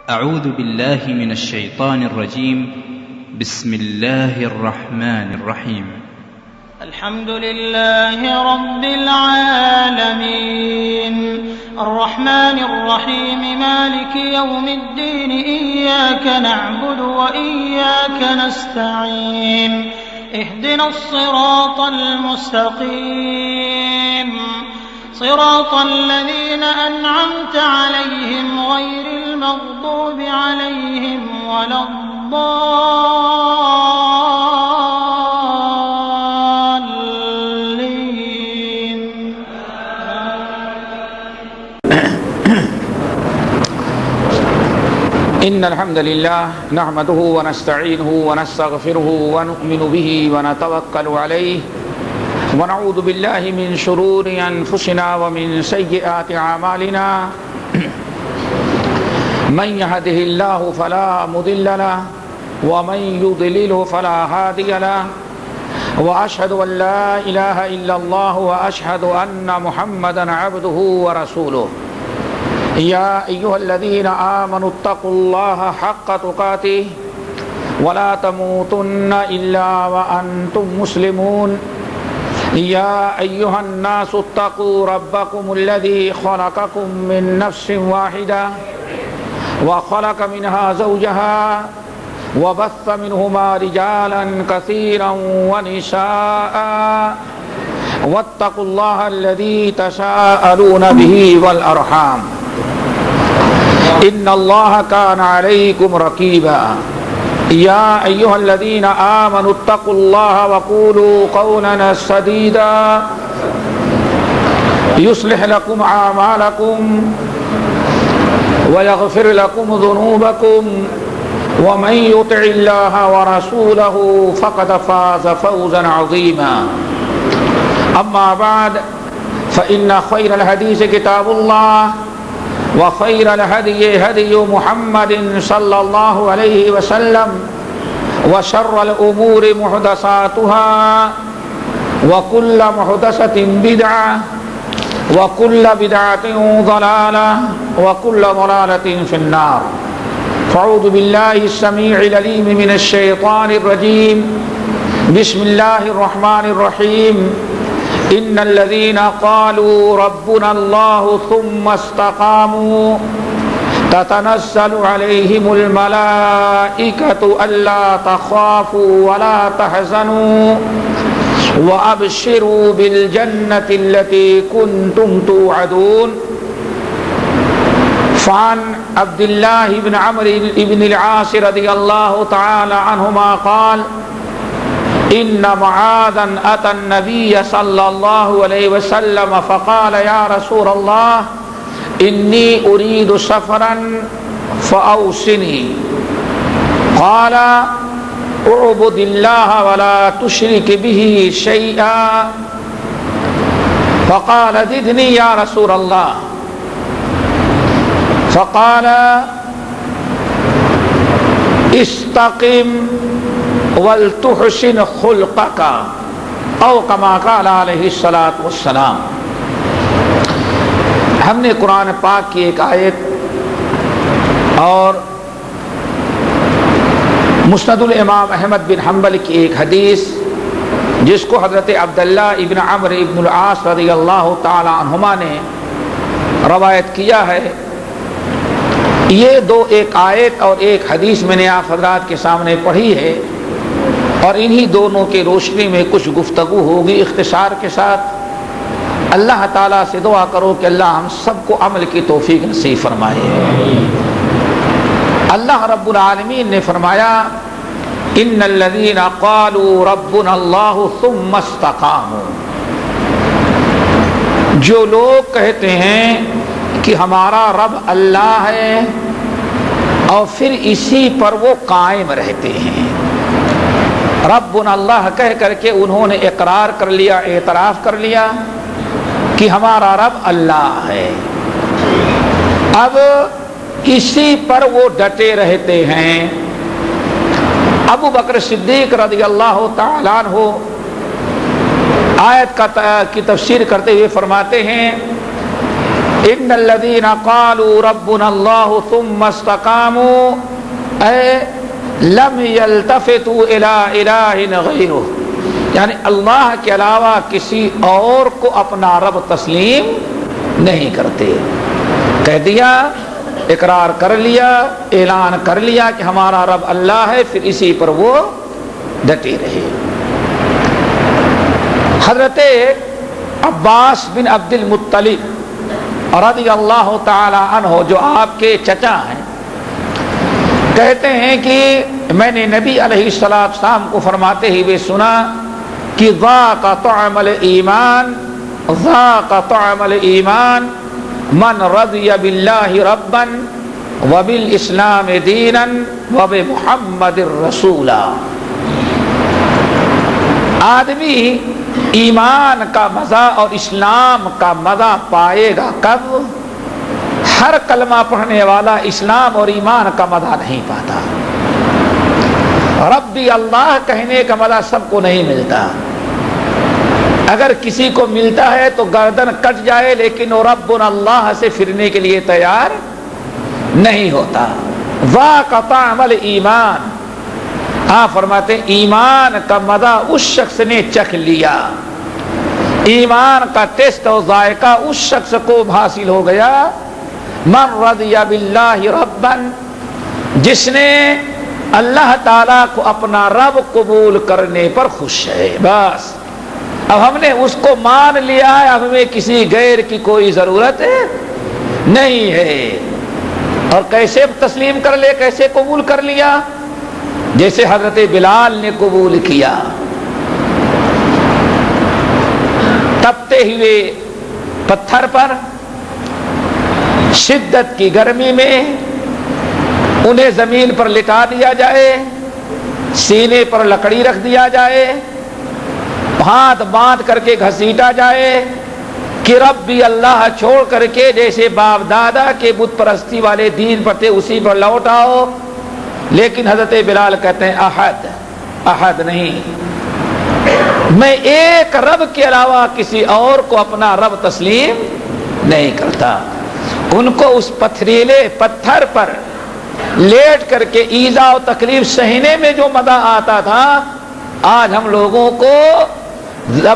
أعوذ بالله من الشيطان الرجيم. بسم الله الرحمن الرحيم. الحمد لله رب العالمين الرحمن الرحيم مالك يوم الدين إياك نعبد وإياك نستعين اهدنا الصراط المستقيم صراط الذين أنعمت عليهم غير المغضوب عليهم ولا الضالين. إن الحمد لله نحمده ونستعينه ونستغفره ونؤمن به ونتوكل عليه ونعوذ بالله من شرور أنفسنا ومن سيئات أعمالنا من يهده الله فلا مضل له ومن يضلله فلا هادي له وأشهد أن لا إله إلا الله وأشهد أن محمدا عبده ورسوله. يا أيها الذين آمنوا اتقوا الله حق تقاته ولا تموتن إلا وأنتم مسلمون. يا أيها الناس اتقوا ربكم الذي خلقكم من نفس واحدة وخلق منها زوجها وبث منهما رجالا كثيرا ونساء واتقوا الله الذي تساءلون به والأرحام إن الله كان عليكم رقيبا. يا أيها الذين آمنوا اتقوا الله وقولوا قولا سديدا يصلح لكم أعمالكم ويغفر لكم ذنوبكم ومن يطع الله ورسوله فقد فاز فوزا عظيما. أما بعد فإن خير الحديث كتاب الله وخير الهدي هدي محمد صلى الله عليه وسلم وشر الأمور محدثاتها وكل محدثة بدعة وكل بدعة ضلالة وكل ضلالة في النار. فأعوذ بالله السميع العليم من الشيطان الرجيم. بسم الله الرحمن الرحيم. إن الذين قالوا ربنا الله ثم استقاموا تتنزل عليهم الملائكة ألا تخافوا ولا تحزنوا وأبشروا بالجنة التي كنتم توعدون. فعن عبد الله بن عمرو بن العاص رضي الله تعالى عنهما قال إن معاذا أتى النبي صلى الله عليه وسلم فقال يا رسول الله إني أريد سفرا فأوصني. قال اعبد الله ولا تشرك به شيئا. فقال زدني يا رسول الله. فقال استقم وَلْتُحْسِنْ خُلْقَكَ او كما قال علیہ الصلاۃ والسلام. ہم نے قرآن پاک کی ایک آیت اور مسند الامام احمد بن حنبل کی ایک حدیث جس کو حضرت عبداللہ ابن عمرو ابن العاص رضی اللہ تعالی عنہما نے روایت کیا ہے، یہ دو ایک آیت اور ایک حدیث میں نے آپ حضرات کے سامنے پڑھی ہے، اور انہی دونوں کی روشنی میں کچھ گفتگو ہوگی اختصار کے ساتھ. اللہ تعالیٰ سے دعا کرو کہ اللہ ہم سب کو عمل کی توفیق نصیب فرمائے. اللہ رب العالمین نے فرمایا ان الذین قالوا ربنا اللہ ثم استقاموا. جو لوگ کہتے ہیں کہ ہمارا رب اللہ ہے اور پھر اسی پر وہ قائم رہتے ہیں. ربنا اللہ کہہ کر کے انہوں نے اقرار کر لیا، اعتراف کر لیا کہ ہمارا رب اللہ ہے، اب اسی پر وہ ڈٹے رہتے ہیں. ابو بکر صدیق رضی اللہ تعالیٰ عنہ آیت کی تفسیر کرتے ہوئے فرماتے ہیں ان الذین قالوا ربنا اللہ ثم استقاموا اے لم یلتفتوا الی الہ غیرہ، یعنی اللہ کے علاوہ کسی اور کو اپنا رب تسلیم نہیں کرتے. کہہ دیا، اقرار کر لیا، اعلان کر لیا کہ ہمارا رب اللہ ہے، پھر اسی پر وہ ڈٹے رہے. حضرت عباس بن عبد المطلب رضی اللہ تعالی عنہ جو آپ کے چچا ہیں، کہتے ہیں کہ میں نے نبی علیہ السلام کو فرماتے ہوئے سنا کہ ذاق طعم الایمان، ذاق طعم الایمان من رضی باللہ ربا وبالاسلام دینا وبمحمد رسولا. آدمی ایمان کا مزہ اور اسلام کا مزہ پائے گا کب؟ ہر کلمہ پڑھنے والا اسلام اور ایمان کا مزہ نہیں پاتا. ربی اللہ کہنے کا مزہ سب کو نہیں ملتا. اگر کسی کو ملتا ہے تو گردن کٹ جائے، لیکن وہ ربنا اللہ سے پھرنے کے لیے تیار نہیں ہوتا. ذاق طعم الایمان، آپ فرماتے ہیں ایمان کا مزہ اس شخص نے چکھ لیا، ایمان کا ٹیسٹ اور ذائقہ اس شخص کو حاصل ہو گیا من رضی باللہ ربا، جس نے اللہ تعالیٰ کو اپنا رب قبول کرنے پر خوش ہے. بس اب ہم نے اس کو مان لیا ہے، اب ہمیں کسی غیر کی کوئی ضرورت نہیں ہے. اور کیسے تسلیم کر لے، کیسے قبول کر لیا؟ جیسے حضرت بلال نے قبول کیا. تپتے ہوئے پتھر پر شدت کی گرمی میں انہیں زمین پر لٹا دیا جائے، سینے پر لکڑی رکھ دیا جائے، ہاتھ باندھ کر کے گھسیٹا جائے کہ ربی اللہ چھوڑ کر کے جیسے باپ دادا کے بت پرستی والے دین پر تھے اسی پر لوٹ آؤ. لیکن حضرت بلال کہتے ہیں احد، احد نہیں، میں ایک رب کے علاوہ کسی اور کو اپنا رب تسلیم نہیں کرتا. ان کو اس پتھریلے پتھر پر لیٹ کر کے ایذا و تکلیف سہنے میں جو مزہ آتا تھا، آج ہم لوگوں کو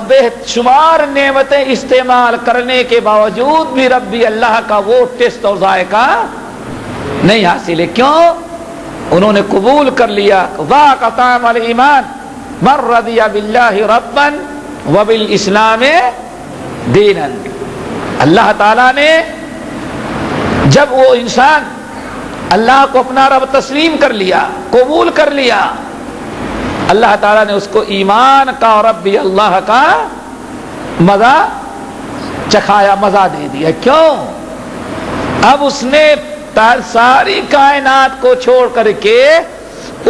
بے شمار نعمتیں استعمال کرنے کے باوجود بھی ربی اللہ کا وہ ٹیسٹ اور ذائقہ نہیں حاصل ہے. کیوں؟ انہوں نے قبول کر لیا. ذاق طعم الایمان من رضی باللہ ربا وبالاسلام دینا. اللہ تعالیٰ نے جب وہ انسان اللہ کو اپنا رب تسلیم کر لیا، قبول کر لیا، اللہ تعالیٰ نے اس کو ایمان کا اور ربی اللہ کا مزہ چکھایا، مزہ دے دیا. کیوں؟ اب اس نے ساری کائنات کو چھوڑ کر کے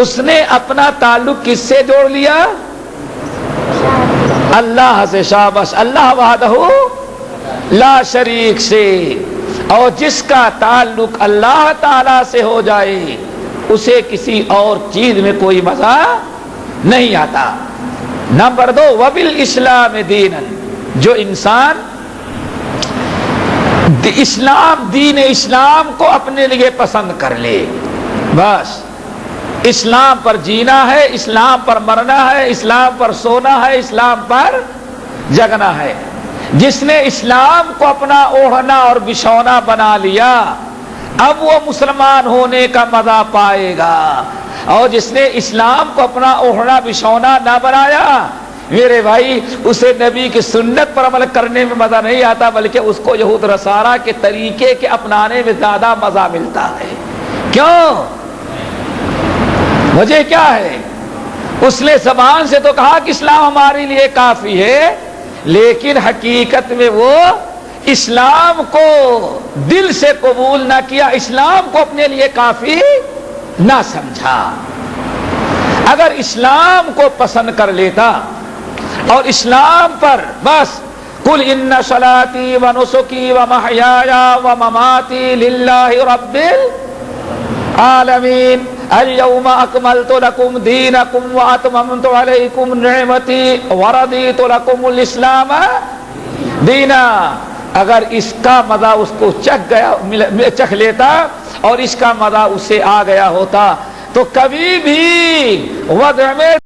اس نے اپنا تعلق کس سے جوڑ لیا؟ اللہ سے. شاباش، اللہ وحدہ لا شریک سے. اور جس کا تعلق اللہ تعالی سے ہو جائے اسے کسی اور چیز میں کوئی مزہ نہیں آتا. نمبر 2 وبالاسلام دینا، جو انسان اسلام، دین اسلام کو اپنے لیے پسند کر لے، بس اسلام پر جینا ہے، اسلام پر مرنا ہے، اسلام پر سونا ہے، اسلام پر جگنا ہے. جس نے اسلام کو اپنا اوڑھنا اور بچھونا بنا لیا اب وہ مسلمان ہونے کا مزہ پائے گا. اور جس نے اسلام کو اپنا اوڑھنا بچھونا نہ بنایا، میرے بھائی، اسے نبی کی سنت پر عمل کرنے میں مزہ نہیں آتا، بلکہ اس کو یہود نصارہ کے طریقے کے اپنانے میں زیادہ مزہ ملتا ہے. کیوں؟ وجہ کیا ہے؟ اس نے زبان سے تو کہا کہ اسلام ہمارے لیے کافی ہے، لیکن حقیقت میں وہ اسلام کو دل سے قبول نہ کیا، اسلام کو اپنے لیے کافی نہ سمجھا. اگر اسلام کو پسند کر لیتا اور اسلام پر بس قل ان صلاتی و نسکی و محیایا و مماتی للہ رب العالمین اليوم اکملت لکم دینکم و اتممت علیکم نعمتی و رضیت لکم الاسلام دینا. اگر اس کا مزہ اس کو چکھ لیتا اور اس کا مزہ اسے آ گیا ہوتا تو کبھی بھی وضع میں